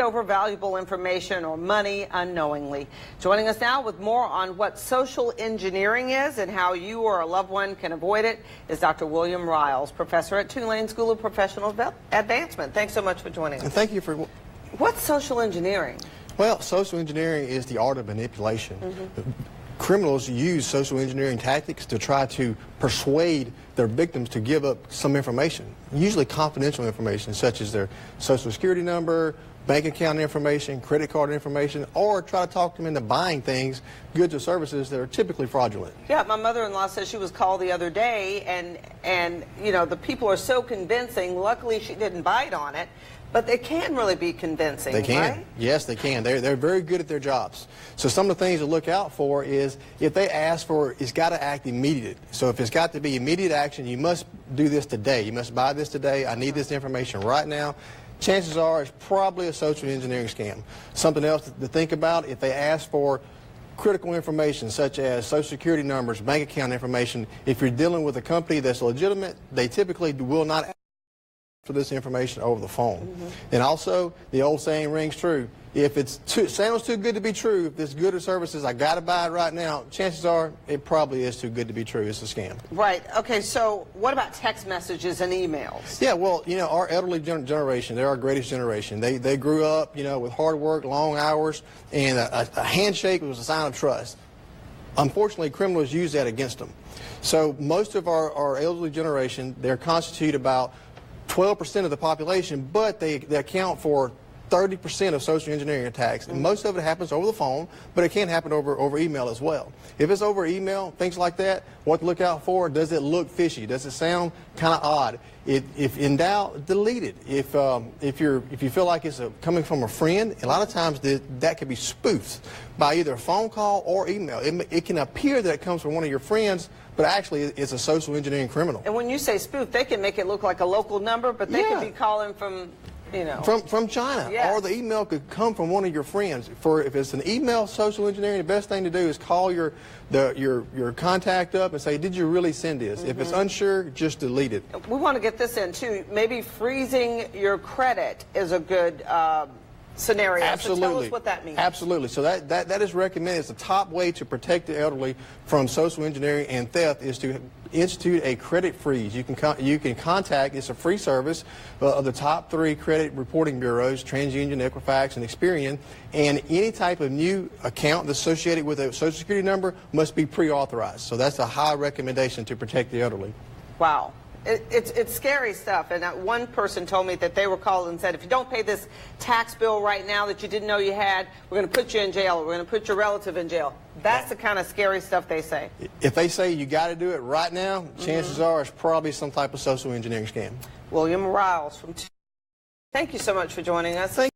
over valuable information or money unknowingly. Joining us now with more on what social engineering is and how you or a loved one can avoid it is Dr. William Riles, professor at Tulane School of Professional Advancement. Thanks so much for joining us. And thank you for... What's social engineering? Well, social engineering is the art of manipulation. Criminals use social engineering tactics to try to persuade their victims to give up some information, usually confidential information, such as their social security number, bank account information, credit card information, or try to talk them into buying things, goods or services that are typically fraudulent. Yeah, my mother-in-law says she was called the other day, and you know, the people are so convincing. Luckily, she didn't bite on it. But they can really be convincing, They can. Right? Yes, they can. They're very good at their jobs. So some of the things to look out for is if they ask for, it's got to act immediate. So if it's got to be immediate action, you must do this today. You must buy this today. I need this information right now. Chances are it's probably a social engineering scam. Something else to think about, if they ask for critical information such as social security numbers, bank account information, if you're dealing with a company that's legitimate, they typically will not ask for this information over the phone. And also, the old saying rings true. If it sounds too good to be true, if it's good or services, I got to buy it right now, chances are it probably is too good to be true. It's a scam. Right. Okay, so what about text messages and emails? Yeah, well, you know, our elderly generation, they're our greatest generation. They grew up, you know, with hard work, long hours, and a handshake was a sign of trust. Unfortunately, criminals use that against them. So most of our elderly generation, they're constitute about 12% of the population, but they account for 30% of social engineering attacks. And most of it happens over the phone, but it can happen over email as well. If it's over email, things like that, what to look out for, does it look fishy? Does it sound kind of odd? If in doubt, delete it. If you feel like it's coming from a friend, a lot of times that can be spoofed by either a phone call or email. It can appear that it comes from one of your friends, but actually it's a social engineering criminal. And when you say spoof, they can make it look like a local number, but they could be calling from, you know, from China. Yes. Or the email could come from one of your friends. If it's an email social engineering, the best thing to do is call your contact up and say, did you really send this? If it's unsure, just delete it. We want to get this in too. Maybe freezing your credit is a good scenario. Absolutely. So tell us what that means. Absolutely. So that is recommended. It's the top way to protect the elderly from social engineering and theft is to institute a credit freeze. You can contact, it's a free service, of the top 3 credit reporting bureaus, TransUnion, Equifax, and Experian, and any type of new account associated with a social security number must be pre-authorized. So that's a high recommendation to protect the elderly. Wow. It's scary stuff, and one person told me that they were called and said, if you don't pay this tax bill right now that you didn't know you had, we're going to put you in jail, or we're going to put your relative in jail. That's the kind of scary stuff they say. If they say you got to do it right now, chances are it's probably some type of social engineering scam. William Riles from... Thank you so much for joining us.